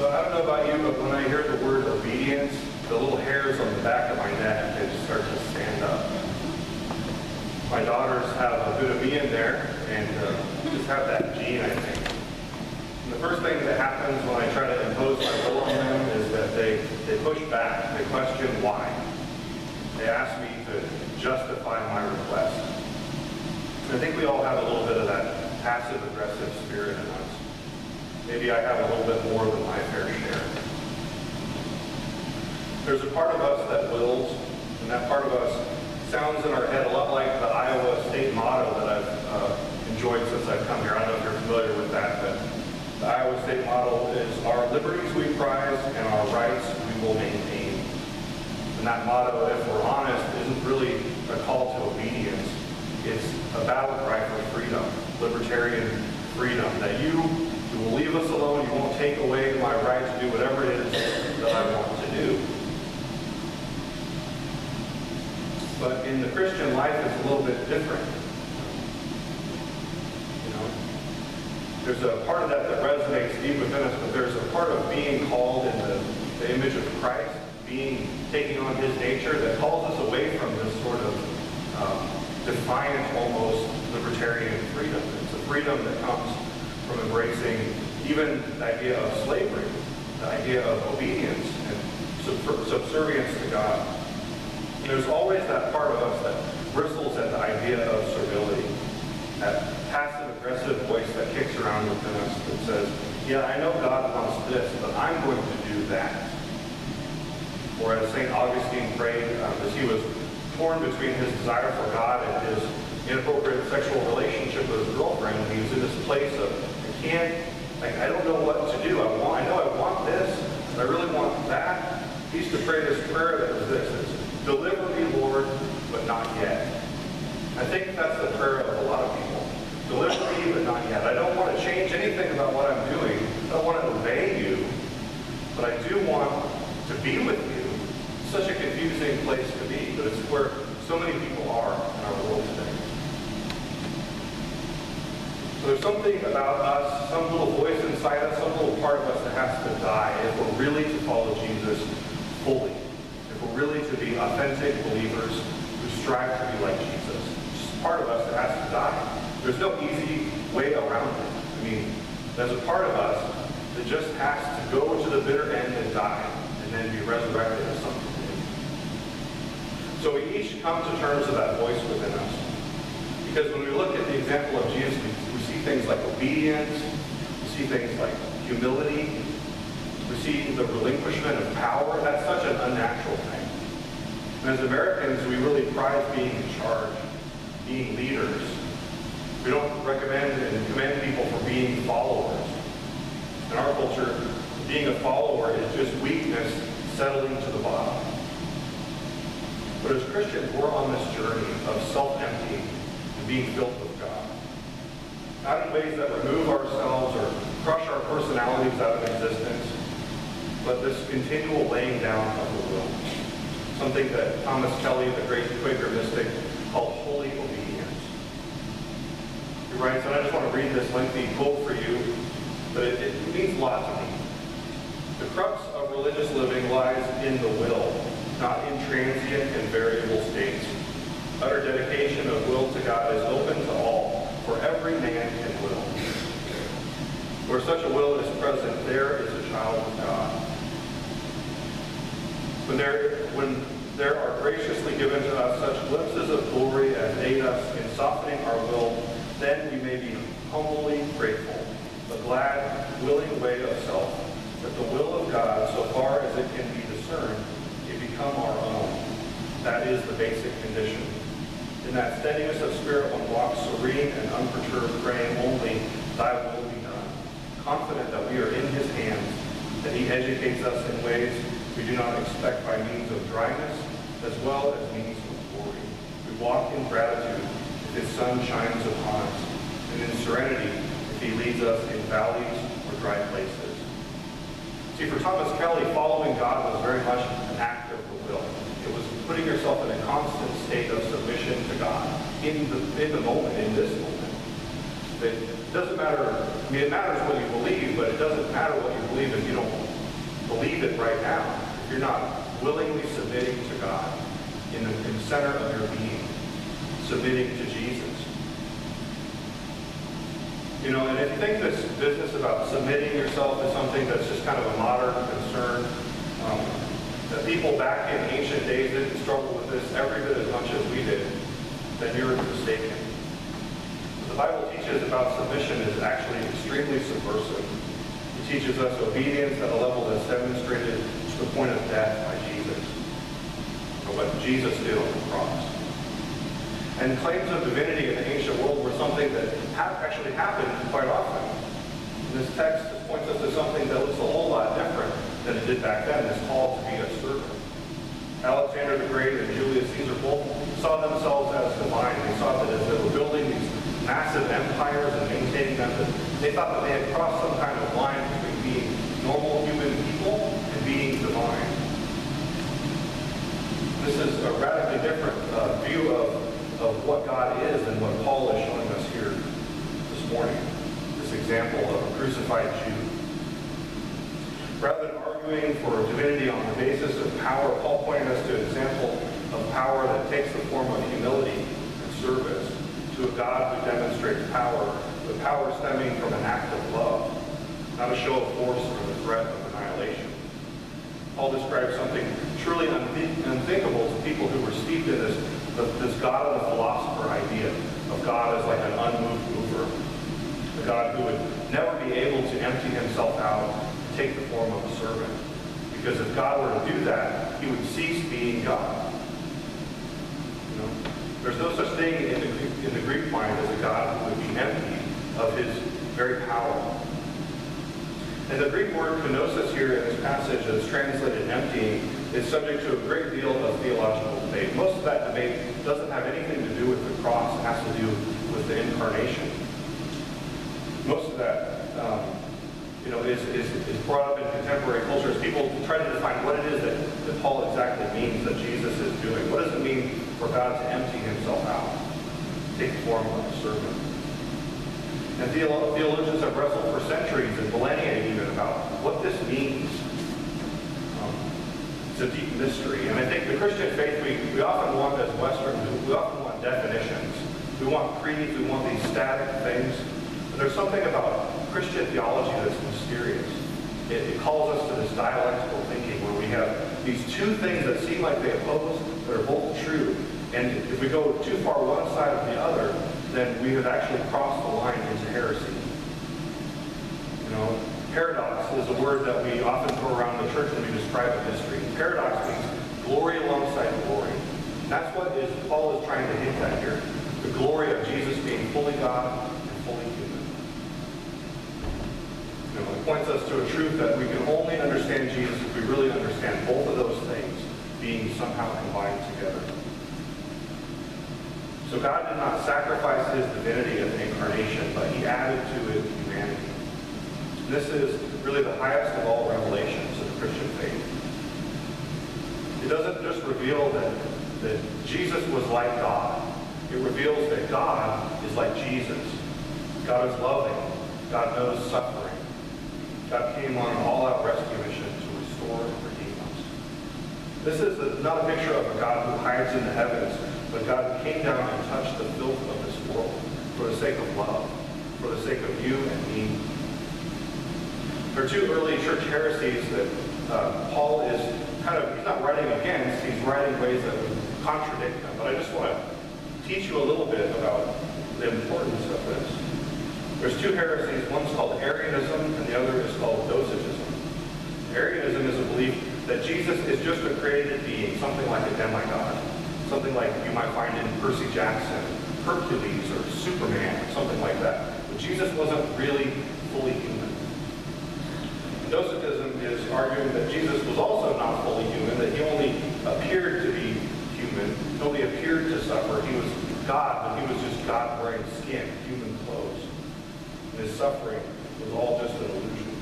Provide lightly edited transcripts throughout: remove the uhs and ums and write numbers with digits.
So I don't know about you, but when I hear the word obedience, the little hairs on the back of my neck, they just start to stand up. My daughters have a bit of me in there, and just have that gene, I think. And the first thing that happens when I try to impose my will on them is that they push back. They question why. They ask me to justify my request. And I think we all have a little bit of that passive-aggressive spirit in us. Maybe I have a little bit more than my fair share. There's a part of us that wills, and that part of us sounds in our head a lot like the Iowa State motto that I've enjoyed since I've come here. I don't know if you're familiar with that, but the Iowa State motto is, "Our liberties we prize, and our rights we will maintain." And that motto, if we're honest, isn't really a call to obedience. It's a battle cry for freedom, libertarian freedom, that you will leave us alone, you won't take away my right to do whatever it is that I want to do. But in the Christian life, it's a little bit different. You know, there's a part of that that resonates deep within us, but there's a part of being called in the image of Christ, taking on his nature, that calls us away from this sort of defiant, almost libertarian freedom. It's a freedom that comes from embracing even the idea of slavery, the idea of obedience and subservience to God. And there's always that part of us that bristles at the idea of servility, that passive-aggressive voice that kicks around within us that says, yeah, I know God wants this, but I'm going to do that. Or as St. Augustine prayed, as he was torn between his desire for God and his inappropriate sexual relationship with his girlfriend, he was in this place of, I don't know what to do. I know I want this, and I really want that. He used to pray this prayer that was this: it's, deliver me, Lord, but not yet. I think that's the prayer of a lot of people. Deliver me, but not yet. I don't want to change anything about what I'm doing. I don't want to obey you, but I do want to be with you. It's such a confusing place to be, but it's where so many people are in our world today. So there's something about us, some little voice inside us, some little part of us that has to die if we're really to follow Jesus fully. If we're really to be authentic believers who strive to be like Jesus. It's just part of us that has to die. There's no easy way around it. I mean, there's a part of us that just has to go to the bitter end and die, and then be resurrected as something new. So we each come to terms with that voice within us. Because when we look at the example of Jesus, we see things like obedience, we see things like humility, we see the relinquishment of power. That's such an unnatural thing. And as Americans, we really prize being in charge, being leaders. We don't recommend and commend people for being followers. In our culture, being a follower is just weakness settling to the bottom. But as Christians, we're on this journey of self-emptying and being filled with God. Not in ways that remove ourselves or crush our personalities out of existence, but this continual laying down of the will. Something that Thomas Kelly, the great Quaker mystic, called holy obedience. He writes, and I just want to read this lengthy quote for you, but it means a lot to me. The crux of religious living lies in the will, not in transient and variable states. Utter dedication of will to God is open to all, for every man can will. Where such a will is present, there is a child of God. When there are graciously given to us such glimpses of glory as aid us in softening our will, then we may be humbly grateful, the glad, willing way of self, that the will of God, so far as it can be discerned, it become our own. That is the basic condition. In that steadiness of spirit, one walks serene and unperturbed, praying only, thy will be done, confident that we are in his hands, that he educates us in ways we do not expect by means of dryness, as well as means of glory. We walk in gratitude if his sun shines upon us, and in serenity if he leads us in valleys or dry places. See, for Thomas Kelly, following God was very much an act of the will. It was putting yourself in a constant state of submission to God in the moment, in this moment. It doesn't matter, I mean, it matters what you believe, but it doesn't matter what you believe if you don't believe it right now, if you're not willingly submitting to God in the center of your being, submitting to Jesus. You know, and if you think this business about submitting yourself is something that's just kind of a modern concern, that people back in ancient days didn't struggle with this every bit as much as we did, then you're mistaken. The Bible teaches about submission is actually extremely subversive. It teaches us obedience at a level that's demonstrated to the point of death by Jesus, or what Jesus did on the cross. And claims of divinity in the ancient world were something that actually happened quite often. And this text just points us to something that looks a whole lot different than it did back then, this call to be a servant. Alexander the Great and Julius Caesar both saw themselves as divine. They saw that as they were building these massive empires and maintaining them, that they thought that they had crossed some kind of line between being normal human people and being divine. This is a radically different view of what God is and what Paul is showing us here this morning. This example of a crucified Jew. Rather than arguing for divinity on the basis of power, Paul pointed us to an example of power that takes the form of humility and service to a God who demonstrates power, the power stemming from an act of love, not a show of force or the threat of annihilation. Paul describes something truly unthinkable to people who were steeped in this God of the philosopher idea of God as like an unmoved mover, a God who would never be able to empty himself out, take the form of a servant. Because if God were to do that, he would cease being God. You know? There's no such thing in the Greek mind as a God who would be empty of his very power. And the Greek word kenosis here in this passage that's translated emptying is subject to a great deal of theological debate. Most of that debate doesn't have anything to do with the cross. It has to do with the incarnation. Most of that is brought up in contemporary culture as people try to define what it is that Paul exactly means that Jesus is doing. What does it mean for God to empty himself out, take the form of a servant? And theologians have wrestled for centuries and millennia even about what this means. It's a deep mystery. And I think the Christian faith, we often want, as Westerns, we often want definitions. We want creeds, we want these static things. But there's something about Christian theology that's mysterious. It calls us to this dialectical thinking where we have these two things that seem like they oppose, but are both true. And if we go too far one side or the other, then we have actually crossed the line into heresy. You know, paradox is a word that we often throw around the church when we describe a mystery. Paradox means glory alongside glory. And that's what Paul is trying to hint at here. The glory of Jesus being fully God and fully human. You know, it points us to a truth that we can only understand Jesus if we really understand both of those things being somehow combined together. So God did not sacrifice his divinity at the incarnation, but he added to it humanity. And this is really the highest of all revelations of the Christian faith. It doesn't just reveal that Jesus was like God. It reveals that God is like Jesus. God is loving. God knows suffering. God came on an all-out rescue mission to restore and redeem us. This is not a picture of a God who hides in the heavens, but God came down and touched the filth of this world for the sake of love, for the sake of you and me. There are two early church heresies that Paul is he's not writing against, he's writing ways that would contradict them. But I just want to teach you a little bit about the importance of this. There's two heresies. One's called Arianism and the other is called Docetism. Arianism is a belief that Jesus is just a created being, something like a demigod. Something like you might find in Percy Jackson, Hercules, or Superman, or something like that. But Jesus wasn't really fully human. Docetism is arguing that Jesus was also not fully human, that he only appeared to be human, he only appeared to suffer. He was God, but he was just God wearing skin, human clothes. And his suffering was all just an illusion.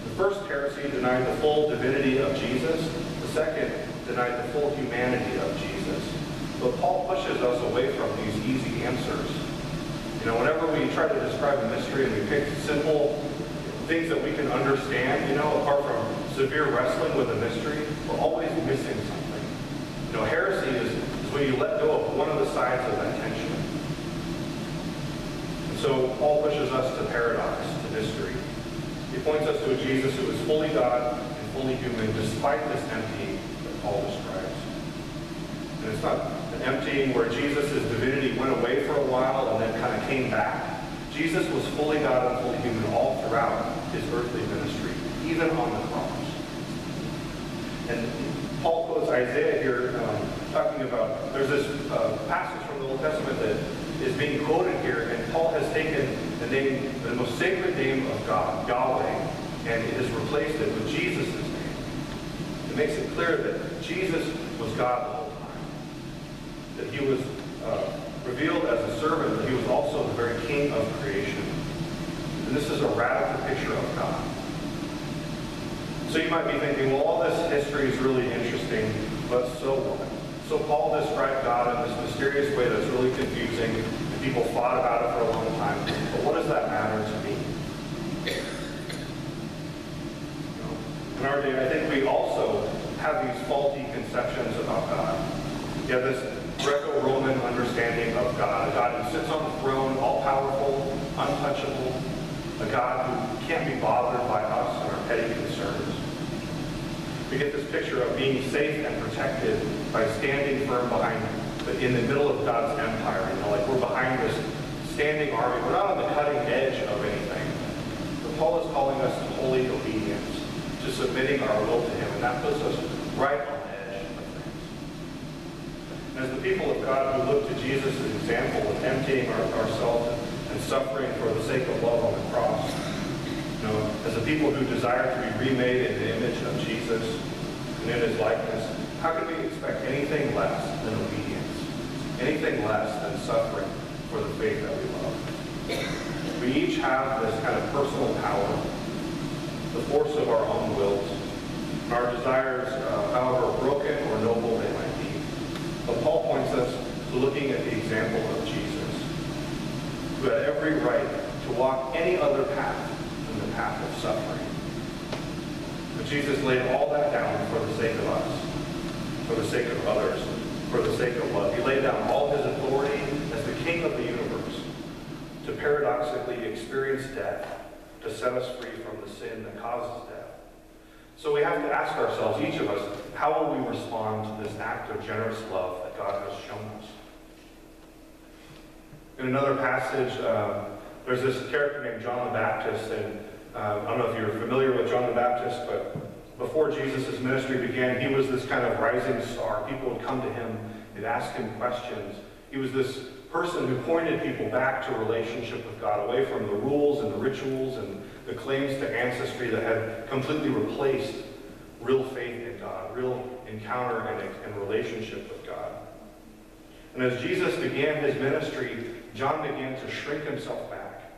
The first heresy denied the full divinity of Jesus. The second denied the full humanity of Jesus. But Paul pushes us away from these easy answers. You know, whenever we try to describe a mystery and we pick simple, things that we can understand, apart from severe wrestling with a mystery, we're always missing something. Heresy is when you let go of one of the sides of that tension. And so Paul pushes us to paradox, to mystery. He points us to a Jesus who is fully God and fully human, despite this emptying that Paul describes. And it's not an emptying where Jesus' divinity went away for a while and then kind of came back. Jesus was fully God and fully human all throughout his earthly ministry, even on the cross. And Paul quotes Isaiah here, talking about, there's this passage from the Old Testament that is being quoted here, and Paul has taken the most sacred name of God, Yahweh, and has replaced it with Jesus' name. It makes it clear that Jesus was God the whole time, that he was revealed as a servant, but he was also the very king of creation. And this is a radical picture of God. So you might be thinking, well, all this history is really interesting, but so what? So Paul described God in this mysterious way that's really confusing, and people thought about it for a long time. But what does that matter to me? In our day, I think we also have these faulty conceptions about God. You have this Greco-Roman understanding of God, a God who sits on the throne, all-powerful, untouchable, a God who can't be bothered by us and our petty concerns. We get this picture of being safe and protected by standing firm in the middle of God's empire. Like we're behind this standing army. We're not on the cutting edge of anything. But Paul is calling us to holy obedience, to submitting our will to him, and that puts us right on the edge of things. And as the people of God who look to Jesus' example of emptying ourselves and suffering for the sake of love on the cross, as a people who desire to be remade in the image of Jesus and in his likeness, how can we expect anything less than obedience, anything less than suffering for the faith that we love? We each have this kind of personal power, the force of our own wills, and our desires, however broken or noble they might be. But Paul points us to looking at the example of Jesus, who had every right to walk any other path than the path of suffering. But Jesus laid all that down for the sake of us, for the sake of others, for the sake of love. He laid down all his authority as the king of the universe to paradoxically experience death, to set us free from the sin that causes death. So we have to ask ourselves, each of us, how will we respond to this act of generous love that God has shown us? In another passage, there's this character named John the Baptist, and I don't know if you're familiar with John the Baptist, but before Jesus' ministry began, he was this kind of rising star. People would come to him, they'd ask him questions. He was this person who pointed people back to a relationship with God, away from the rules and the rituals and the claims to ancestry that had completely replaced real faith in God, real encounter and relationship with God. And as Jesus began his ministry, John began to shrink himself back.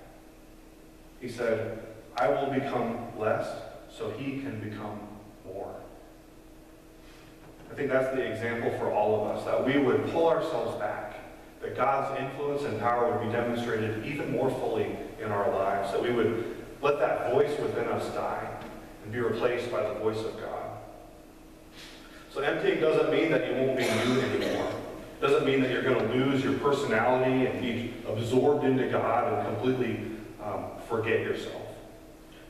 He said, I will become less so he can become more. I think that's the example for all of us, that we would pull ourselves back, that God's influence and power would be demonstrated even more fully in our lives, that we would let that voice within us die and be replaced by the voice of God. So emptying doesn't mean that you won't be you anymore. It doesn't mean that you're going to lose your personality and be absorbed into God and completely forget yourself.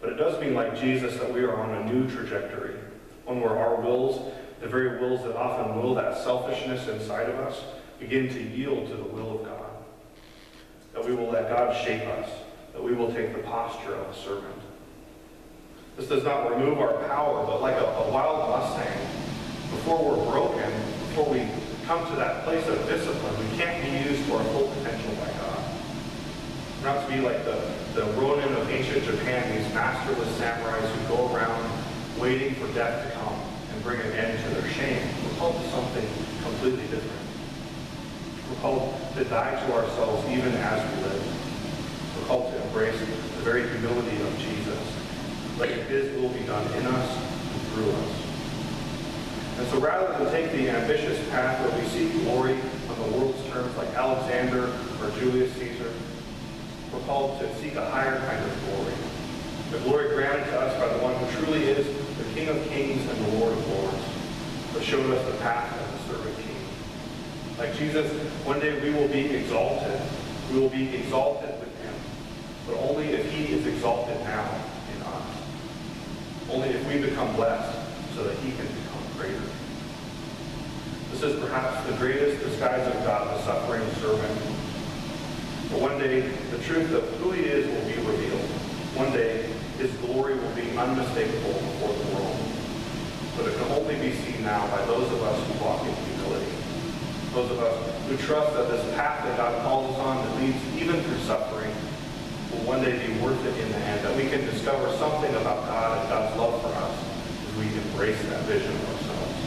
But it does mean, like Jesus, that we are on a new trajectory, one where our wills, the very wills that often will that selfishness inside of us, begin to yield to the will of God. That we will let God shape us, that we will take the posture of a servant. This does not remove our power, but like a wild Mustang, before we're broken, before we come to that place of discipline, we can't be used to our full potential by God. We're not to be like the Ronin of ancient Japan, these masterless samurais who go around waiting for death to come and bring an end to their shame. We're called to something completely different. We're called to die to ourselves even as we live. We're called to embrace the very humility of Jesus, letting his will be done in us and through us. And so rather than take the ambitious path where we seek glory on the world's terms like Alexander or Julius Caesar, we're called to seek a higher kind of glory, The glory granted to us by the one who truly is the King of kings and the Lord of lords, but showed us the path of the servant king. Like Jesus, one day we will be exalted. We will be exalted with him, but only if he is exalted now in us. Only if we become less so that he can become greater. This is perhaps the greatest disguise of God, the suffering servant. But one day, the truth of who he is will be revealed. One day, his glory will be unmistakable before the world. But it can only be seen now by those of us who walk in humility. Those of us who trust that this path that God calls us on that leads even through suffering will one day be worth it in the end. That we can discover something about God and God's love for us as we embrace that vision of ourselves.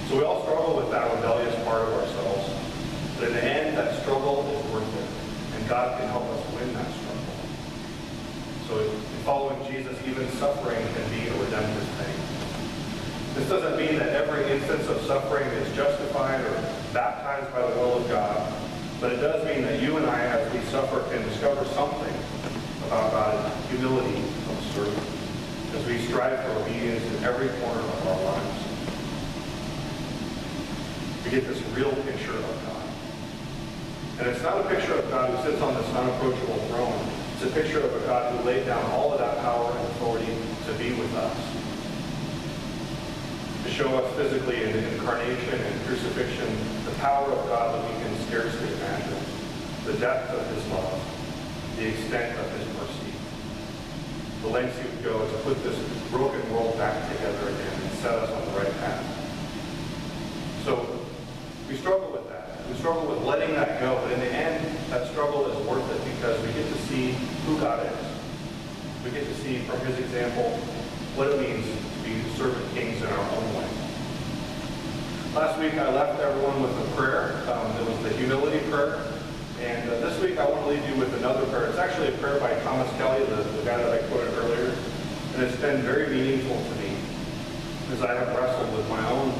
So we all struggle with that rebellious part of ourselves. But in the end, that struggle is worth it. And God can help us win that struggle. So in following Jesus, even suffering can be a redemptive thing. This doesn't mean that every instance of suffering is justified or baptized by the will of God. But it does mean that you and I, as we suffer, can discover something about God's humility of a servant as we strive for obedience in every corner of our lives. We get this real picture of God. And it's not a picture of God who sits on this unapproachable throne. It's a picture of a God who laid down all of that power and authority to be with us. To show us physically in the incarnation and crucifixion the power of God that we can scarcely imagine. The depth of his love. The extent of his mercy. The lengths he would go to put this broken world back together again and set us on the right path. So we struggle with that. We struggle with letting that go, but in the end, that struggle is worth it because we get to see who God is. We get to see from his example what it means to be servant kings in our own way. Last week, I left everyone with a prayer. It was the humility prayer. And this week, I want to leave you with another prayer. It's actually a prayer by Thomas Kelly, the guy that I quoted earlier. And it's been very meaningful to me as I have wrestled with my own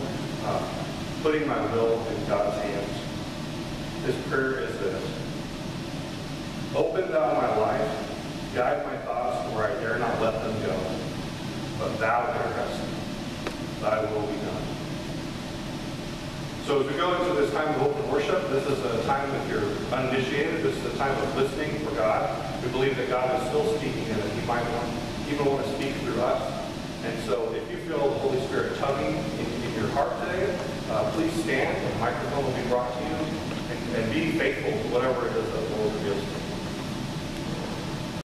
putting my will in God's hands. His prayer is this: open thou my life, guide my thoughts where I dare not let them go, but thou darest, thy will be done. So as we go into this time of open worship, this is a time, if you're uninitiated, this is a time of listening for God. We believe that God is still speaking and that he might even want to speak through us. And so if you feel the Holy Spirit tugging in your heart today, please stand. The microphone will be brought to you. And be faithful to whatever it is that the Lord reveals to you.